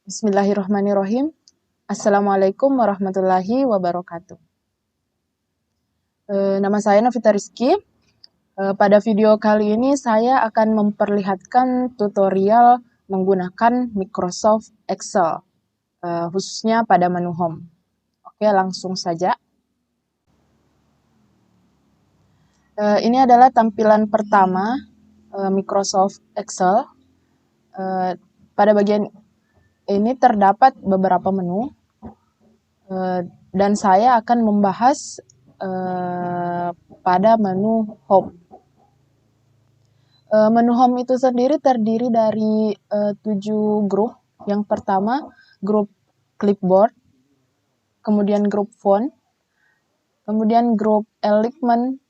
Bismillahirrahmanirrahim. Assalamualaikum warahmatullahi wabarakatuh. Nama saya Novita Rizky. Pada video kali ini saya akan memperlihatkan tutorial menggunakan Microsoft Excel, khususnya pada menu Home. Oke, langsung saja. Ini adalah tampilan pertama Microsoft Excel. Pada bagian ini terdapat beberapa menu, dan saya akan membahas pada menu Home. Menu Home itu sendiri terdiri dari 7 grup. Yang pertama, grup clipboard, kemudian grup font, kemudian grup alignment,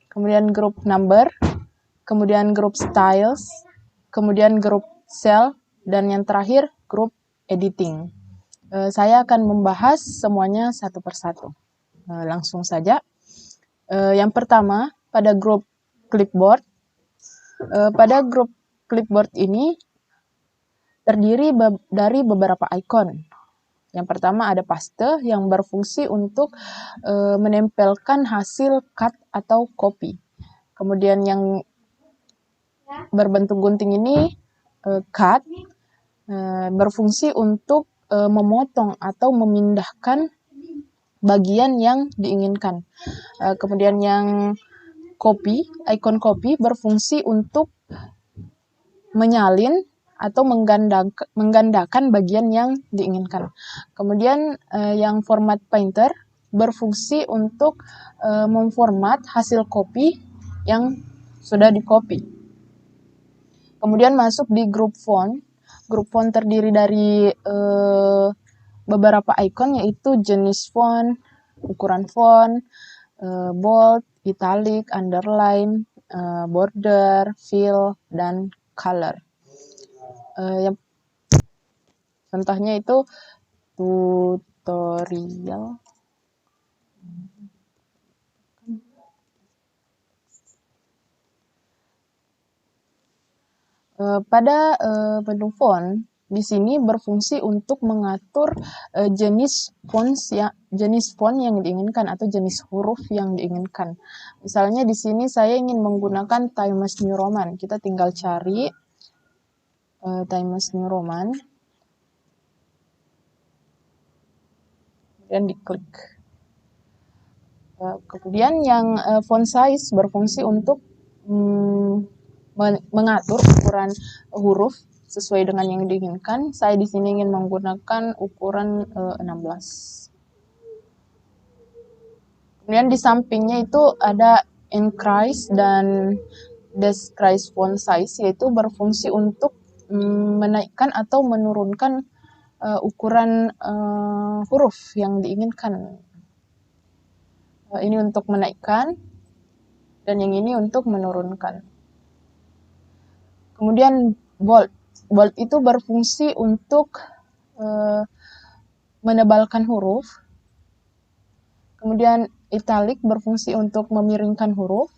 kemudian grup number, kemudian grup styles, kemudian grup cell, dan yang terakhir grup editing. Saya akan membahas semuanya satu persatu. Langsung saja. Yang pertama, pada grup clipboard. Pada grup clipboard ini terdiri dari beberapa icon. Yang pertama ada paste yang berfungsi untuk menempelkan hasil cut atau copy. Kemudian yang berbentuk gunting ini cut, berfungsi untuk memotong atau memindahkan bagian yang diinginkan. Kemudian yang copy, icon copy berfungsi untuk menyalin atau menggandakan bagian yang diinginkan. Kemudian yang format painter berfungsi untuk memformat hasil copy yang sudah di-copy. Kemudian masuk di grup font. Grup font terdiri dari beberapa icon, yaitu jenis font, ukuran font, bold, italic, underline, border, fill, dan color. Yang contohnya itu tutorial. Pada menu font di sini berfungsi untuk mengatur jenis font yang diinginkan atau jenis huruf yang diinginkan. Misalnya di sini saya ingin menggunakan Times New Roman. Kita tinggal cari Times New Roman, dan diklik. Kemudian yang font size berfungsi untuk mengatur ukuran huruf sesuai dengan yang diinginkan. Saya di sini ingin menggunakan ukuran 16. Kemudian di sampingnya itu ada increase dan decrease font size, yaitu berfungsi untuk menaikkan atau menurunkan ukuran huruf yang diinginkan. Ini untuk menaikkan, dan yang ini untuk menurunkan. Kemudian bold. Bold itu berfungsi untuk menebalkan huruf. Kemudian italic berfungsi untuk memiringkan huruf.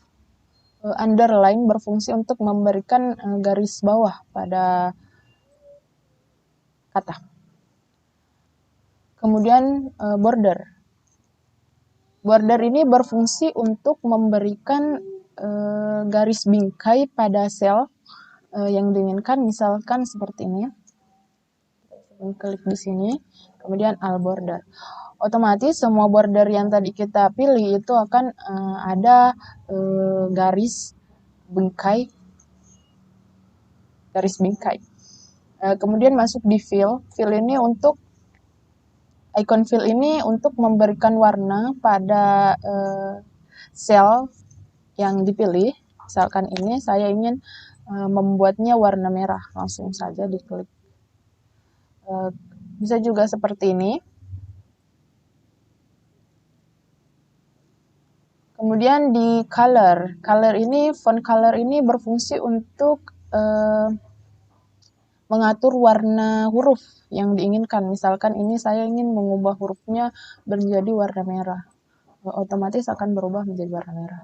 Underline berfungsi untuk memberikan garis bawah pada kata. Kemudian border. Border ini berfungsi untuk memberikan garis bingkai pada sel yang diinginkan, misalkan seperti ini. Klik di sini, kemudian all border. Otomatis semua border yang tadi kita pilih itu akan ada garis bingkai. Kemudian masuk di fill. Fill ini untuk icon fill ini untuk memberikan warna pada sel yang dipilih. Misalkan ini saya ingin membuatnya warna merah, langsung saja diklik. Bisa juga seperti ini. Kemudian di color. Font color ini berfungsi untuk mengatur warna huruf yang diinginkan. Misalkan ini saya ingin mengubah hurufnya menjadi warna merah. Otomatis akan berubah menjadi warna merah.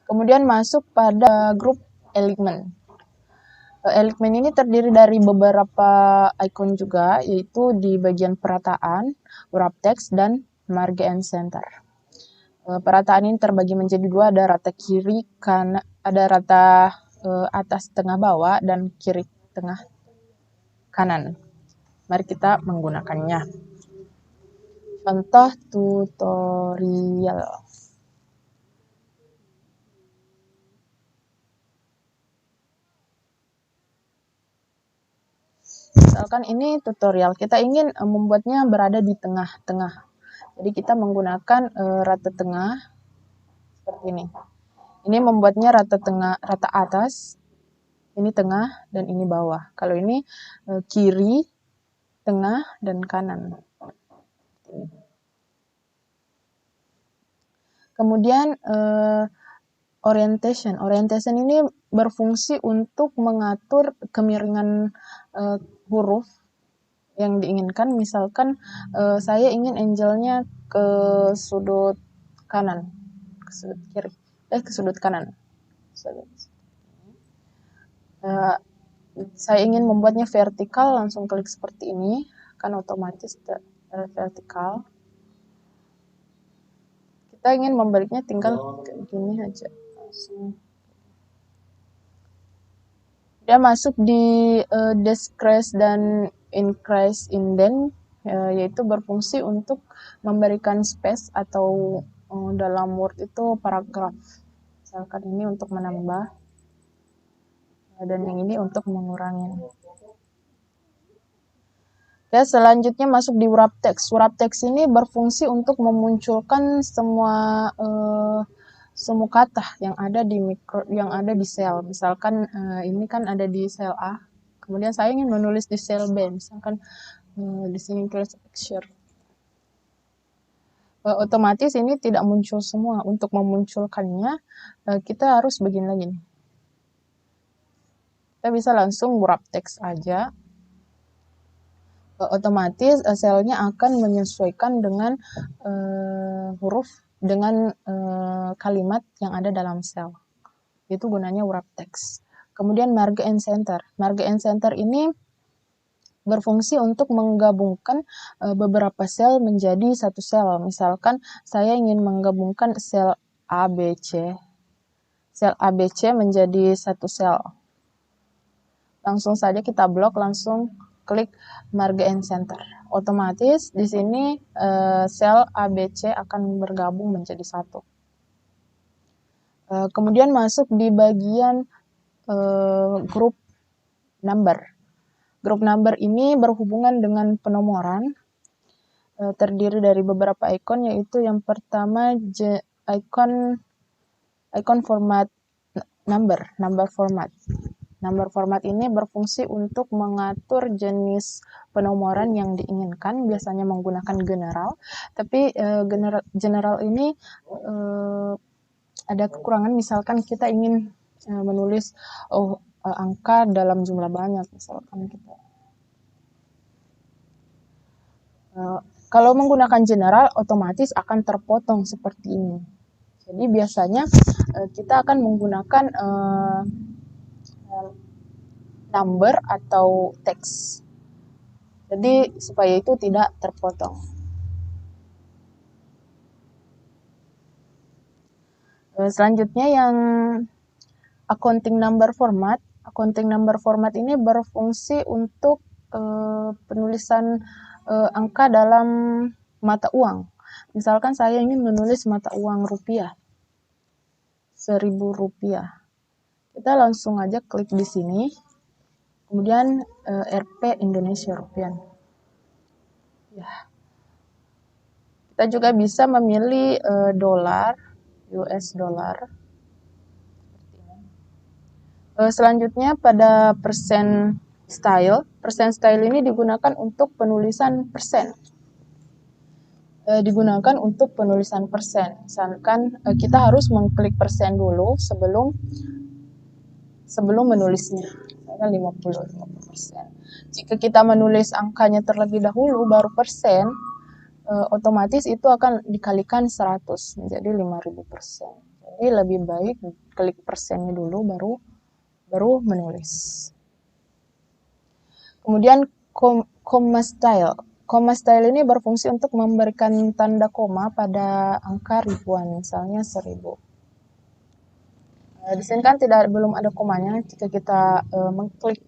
Kemudian masuk pada grup alignment. Elemen ini terdiri dari beberapa icon juga, yaitu di bagian perataan, wrap text, dan marge and center. Perataan ini terbagi menjadi dua, ada rata kiri, ada rata atas tengah bawah, dan kiri tengah kanan. Mari kita menggunakannya. Contoh tutorial. Misalkan ini tutorial, kita ingin membuatnya berada di tengah-tengah. Jadi kita menggunakan rata tengah seperti ini. Ini membuatnya rata tengah, rata atas, ini tengah, dan ini bawah. Kalau ini kiri, tengah, dan kanan. Kemudian orientation. Orientation ini berfungsi untuk mengatur kemiringan huruf yang diinginkan. Misalkan saya ingin angelnya ke sudut kanan, ke sudut kiri, ke sudut kanan. Saya ingin membuatnya vertikal, langsung klik seperti ini, kan otomatis vertikal. Kita ingin membaliknya, tinggal gini aja, langsung. Dia masuk di decrease dan increase indent, yaitu berfungsi untuk memberikan space atau dalam Word itu paragraf. Misalkan ini untuk menambah, dan yang ini untuk mengurangi. Ya, selanjutnya masuk di wrap text. Wrap text ini berfungsi untuk memunculkan semua kata yang ada di sel. Misalkan ini kan ada di sel A, kemudian saya ingin menulis di sel B, misalkan di sini tulis picture. Otomatis ini tidak muncul semua. Untuk memunculkannya kita harus begini lagi nih. Kita bisa langsung wrap text aja. Otomatis selnya akan menyesuaikan dengan huruf, dengan kalimat yang ada dalam sel. Itu gunanya wrap text. Kemudian marge and center. Marge and center ini berfungsi untuk menggabungkan beberapa sel menjadi satu sel. Misalkan saya ingin menggabungkan sel ABC. Sel ABC menjadi satu sel. Langsung saja kita blok, langsung klik marge and center. Otomatis di sini sel ABC akan bergabung menjadi satu. Kemudian masuk di bagian group number. Group number ini berhubungan dengan penomoran, terdiri dari beberapa icon, yaitu yang pertama icon format number format. Number format ini berfungsi untuk mengatur jenis penomoran yang diinginkan, biasanya menggunakan general. Tapi general ini ada kekurangan, misalkan kita ingin menulis angka dalam jumlah banyak, misalkan kita. Kalau menggunakan general, otomatis akan terpotong seperti ini. Jadi biasanya kita akan menggunakan number atau teks. Jadi supaya itu tidak terpotong. Selanjutnya yang accounting number format. Accounting number format ini berfungsi untuk penulisan angka dalam mata uang. Misalkan saya ingin menulis mata uang rupiah, 1.000 rupiah. Kita langsung aja klik di sini. Kemudian Rp Indonesia rupiah. Ya. Kita juga bisa memilih dolar, US dollar. Selanjutnya pada persen style. Persen style ini digunakan untuk penulisan persen. Digunakan untuk penulisan persen. Misalkan kita harus mengklik persen dulu sebelum menulisnya. Misalkan 50%. Jika kita menulis angkanya terlebih dahulu baru persen, otomatis itu akan dikalikan 100 menjadi 5.000%. Jadi lebih baik klik persennya dulu baru menulis. Kemudian comma style. Comma style ini berfungsi untuk memberikan tanda koma pada angka ribuan, misalnya 1000. Di sini kan belum ada komanya. Jika kita mengklik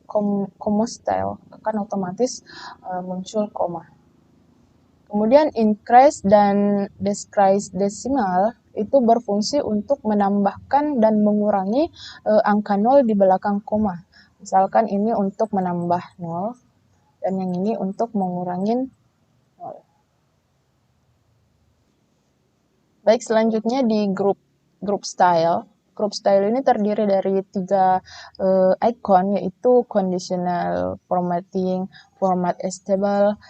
comma style, akan otomatis muncul koma. Kemudian increase dan decrease decimal itu berfungsi untuk menambahkan dan mengurangi angka 0 di belakang koma. Misalkan ini untuk menambah 0 dan yang ini untuk mengurangi 0. Baik, selanjutnya di group style. Group style ini terdiri dari 3 icon, yaitu conditional formatting, format stable,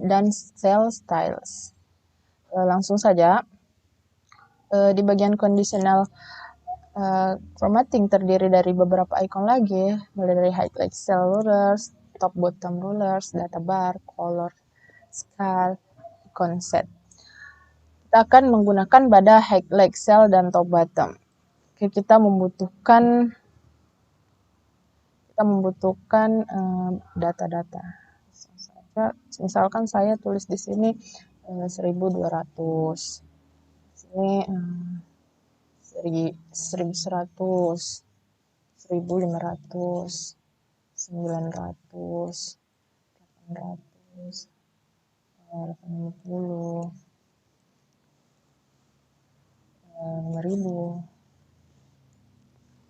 dan cell styles. Langsung saja, di bagian conditional formatting terdiri dari beberapa icon lagi, mulai dari highlight cell rulers, top bottom rulers, data bar, color, scale, icon set. Kita akan menggunakan pada highlight cell dan top bottom. Oke, kita membutuhkan data-data. Misalkan saya tulis di sini 1200. Sini 1100, 1500, 900, 800, 850, 5000.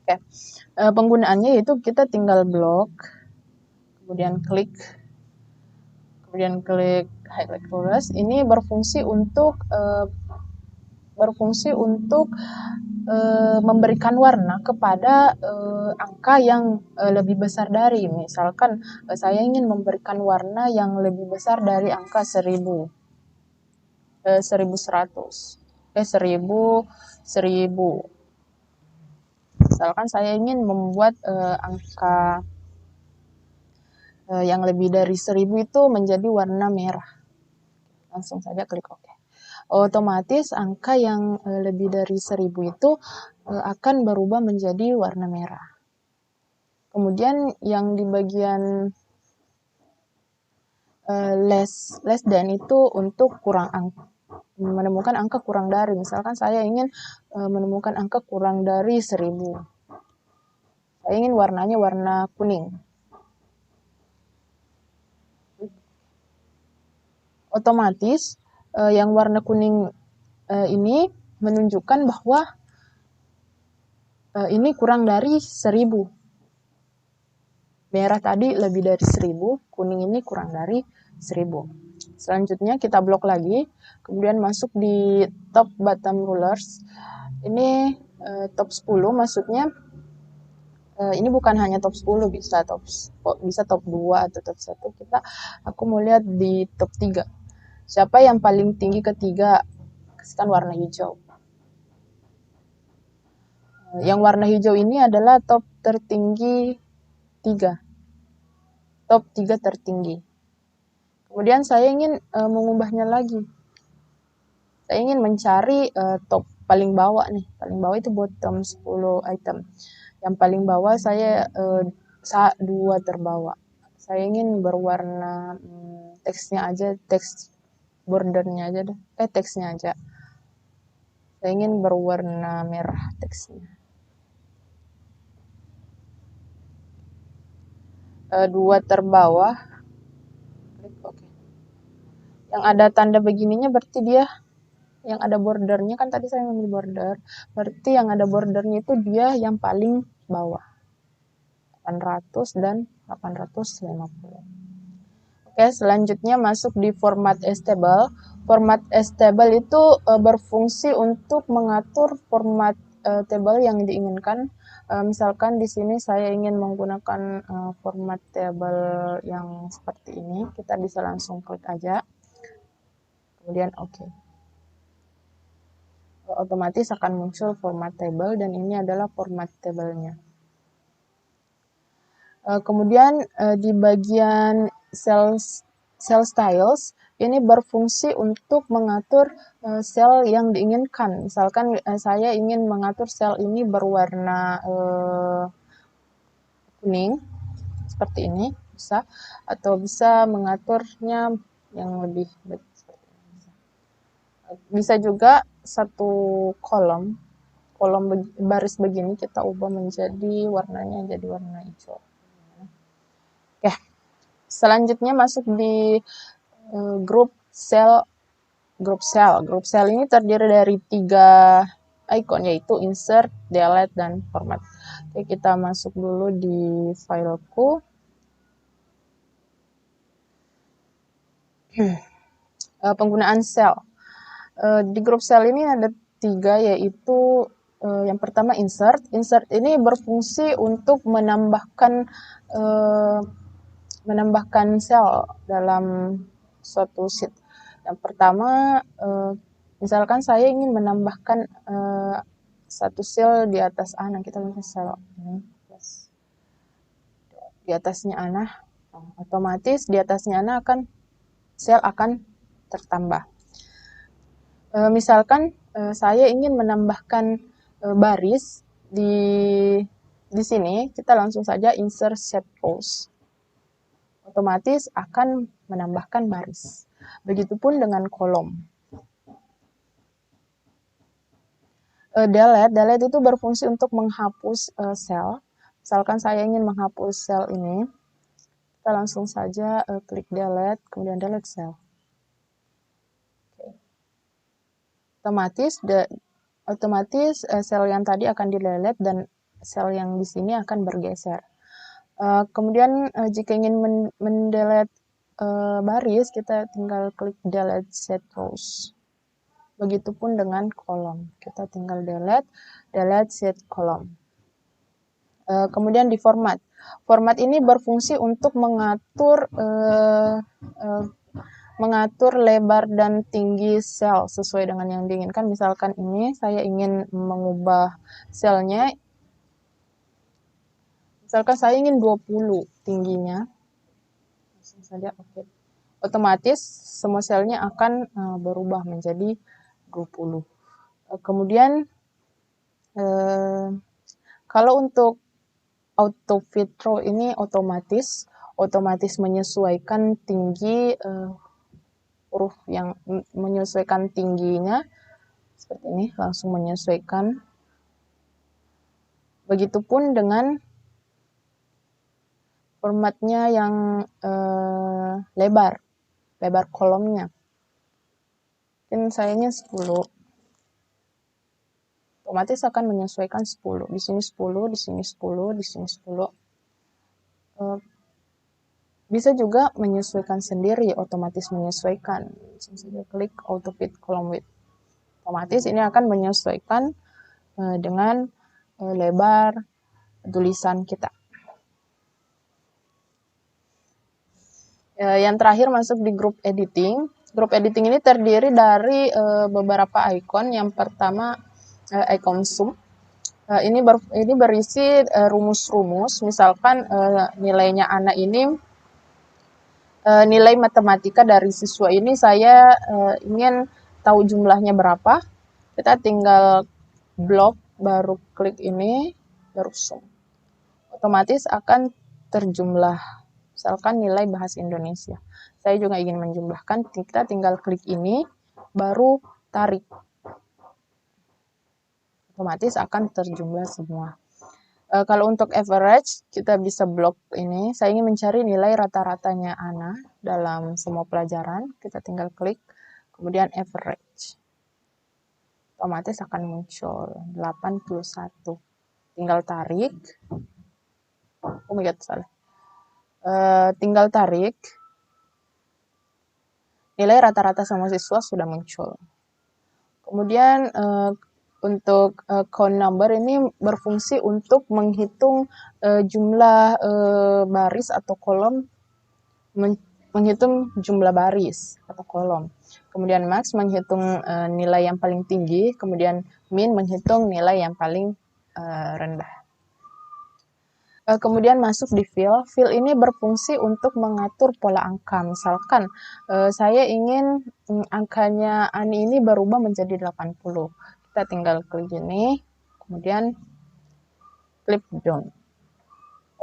Oke. Penggunaannya yaitu kita tinggal blok, kemudian klik highlight colors. Ini berfungsi untuk memberikan warna kepada angka yang lebih besar dari. Misalkan saya ingin memberikan warna yang lebih besar dari angka 1100. 1000. Misalkan saya ingin membuat angka yang lebih dari 1000 itu menjadi warna merah. Langsung saja klik OK. Otomatis angka yang lebih dari 1000 itu akan berubah menjadi warna merah. Kemudian yang di bagian less than itu untuk menemukan angka kurang dari. Misalkan saya ingin menemukan angka kurang dari 1000. Saya ingin warnanya warna kuning. Otomatis yang warna kuning ini menunjukkan bahwa ini kurang dari 1000. Merah tadi lebih dari 1000, kuning ini kurang dari 1000. Selanjutnya kita blok lagi, kemudian masuk di top bottom rulers. Ini top 10, maksudnya ini bukan hanya top 10, bisa top 2 atau top 1. Aku mau lihat di top 3. Siapa yang paling tinggi ketiga? Kasihkan warna hijau. Yang warna hijau ini adalah top tertinggi 3. Top 3 tertinggi. Kemudian saya ingin mengubahnya lagi. Saya ingin mencari top paling bawah nih. Paling bawah itu bottom 10 item. Yang paling bawah saya 2 terbawah. Saya ingin berwarna teksnya aja, teks bordernya aja deh. Teksnya aja. Saya ingin berwarna merah teksnya. 2 terbawah. Klik OK. Yang ada tanda begininya berarti dia yang ada bordernya, kan tadi saya ngambil border, berarti yang ada bordernya itu dia yang paling bawah, 800 dan 850. Oke, selanjutnya masuk di format stable. Format stable itu berfungsi untuk mengatur format table yang diinginkan. Misalkan di sini saya ingin menggunakan format table yang seperti ini, kita bisa langsung klik aja, kemudian OK. Otomatis akan muncul format table dan ini adalah format tablenya. Kemudian di bagian cell styles ini berfungsi untuk mengatur sel yang diinginkan. Misalkan saya ingin mengatur sel ini berwarna kuning seperti ini. bisa, atau bisa mengaturnya yang lebih baik. Bisa juga satu kolom baris begini kita ubah menjadi warnanya jadi warna hijau. Oke, selanjutnya masuk di grup sel. Grup sel ini terdiri dari 3 icon, yaitu insert, delete, dan format. Oke, kita masuk dulu di fileku. Penggunaan sel. Di grup sel ini ada 3, yaitu yang pertama insert. Insert ini berfungsi untuk menambahkan sel dalam suatu sheet. Yang pertama, misalkan saya ingin menambahkan satu sel di atas A, nah kita bisa sel ini plus di atasnya A, nah otomatis di atasnya A sel akan tertambah. Misalkan saya ingin menambahkan baris di sini, kita langsung saja insert set rows. Otomatis akan menambahkan baris. Begitupun dengan kolom. Delete itu berfungsi untuk menghapus sel. Misalkan saya ingin menghapus sel ini, kita langsung saja klik delete, kemudian delete sel. Otomatis sel yang tadi akan di-delete dan sel yang di sini akan bergeser. Kemudian jika ingin mendelete baris, kita tinggal klik delete set rows. Begitupun dengan kolom, kita tinggal delete set kolom. Kemudian di format. Format ini berfungsi untuk mengatur lebar dan tinggi sel sesuai dengan yang diinginkan. Misalkan ini saya ingin mengubah selnya, misalkan saya ingin 20 tingginya, langsung saja oke. Otomatis semua selnya akan berubah menjadi 20. Kemudian kalau untuk auto fit row ini otomatis menyesuaikan tinggi huruf yang menyesuaikan tingginya seperti ini, langsung menyesuaikan. Begitupun dengan formatnya yang lebar kolomnya. Mungkin saya ingin 10. Otomatis akan menyesuaikan 10. Di sini 10, di sini 10, di sini 10. Bisa juga menyesuaikan sendiri, otomatis menyesuaikan. Langsung saja klik auto fit column width. Otomatis ini akan menyesuaikan dengan lebar tulisan kita. Yang terakhir masuk di grup editing. Grup editing ini terdiri dari beberapa icon. Yang pertama icon zoom. Ini berisi rumus-rumus. Misalkan nilainya anak ini, nilai matematika dari siswa ini saya ingin tahu jumlahnya berapa. Kita tinggal blok, baru klik ini, baru zoom. Otomatis akan terjumlah. Misalkan nilai bahasa Indonesia. Saya juga ingin menjumlahkan, kita tinggal klik ini, baru tarik. Otomatis akan terjumlah semua. Kalau untuk average, kita bisa blok ini. Saya ingin mencari nilai rata-ratanya Ana dalam semua pelajaran. Kita tinggal klik, kemudian average. Otomatis akan muncul 81. Tinggal tarik. Oh my god, salah. Tinggal tarik. Nilai rata-rata sama siswa sudah muncul. Kemudian untuk count number ini berfungsi untuk menghitung jumlah baris atau kolom, menghitung jumlah baris atau kolom. Kemudian max menghitung nilai yang paling tinggi, kemudian min menghitung nilai yang paling rendah. Kemudian masuk di fill. Fill ini berfungsi untuk mengatur pola angka. Misalkan saya ingin angkanya Ani ini berubah menjadi 80. Kita tinggal klik ini, kemudian flip down.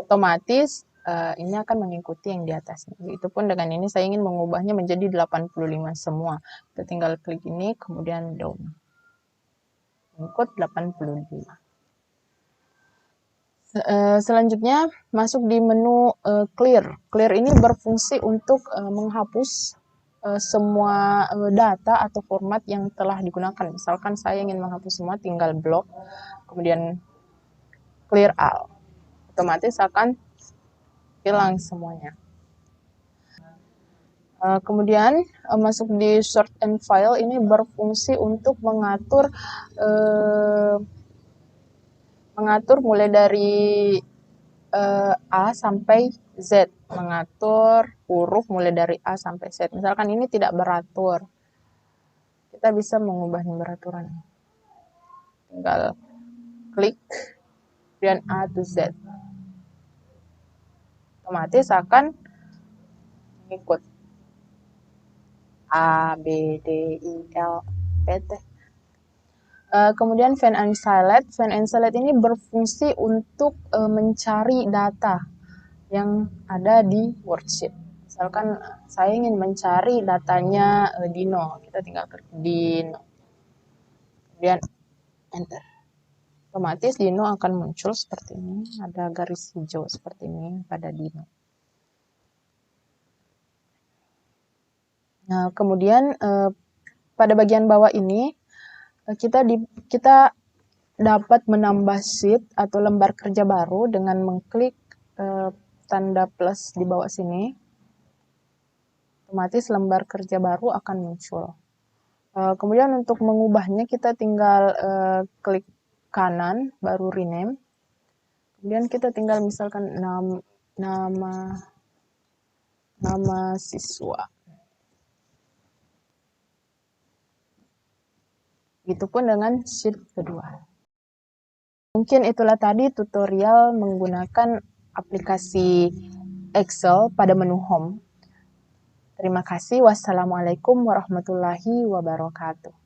Otomatis ini akan mengikuti yang di atasnya. Begitupun dengan ini saya ingin mengubahnya menjadi 85 semua. Kita tinggal klik ini, kemudian down. Mengikut 85. Selanjutnya masuk di menu clear. Clear ini berfungsi untuk menghapus semua data atau format yang telah digunakan. Misalkan saya ingin menghapus semua, tinggal blok, kemudian clear all. Otomatis akan hilang semuanya. Kemudian masuk di sort and file, ini berfungsi untuk mengatur mulai dari A sampai Z, mengatur huruf mulai dari A sampai Z. Misalkan ini tidak beratur, kita bisa mengubahnya beraturan. Tinggal klik, kemudian A to Z. Otomatis akan mengikut A, B, D, I, L, P, T. Kemudian find and select. Find and select ini berfungsi untuk mencari data yang ada di worksheet. Misalkan saya ingin mencari datanya Dino, kita tinggal klik Dino, kemudian enter. Otomatis Dino akan muncul seperti ini, ada garis hijau seperti ini pada Dino. Nah, kemudian pada bagian bawah ini kita dapat menambah sheet atau lembar kerja baru dengan mengklik tanda plus di bawah sini. Otomatis lembar kerja baru akan muncul. Kemudian untuk mengubahnya kita tinggal klik kanan baru rename. Kemudian kita tinggal misalkan nama siswa. Begitupun dengan sheet kedua. Mungkin itulah tadi tutorial menggunakan aplikasi Excel pada menu Home. Terima kasih. Wassalamualaikum warahmatullahi wabarakatuh.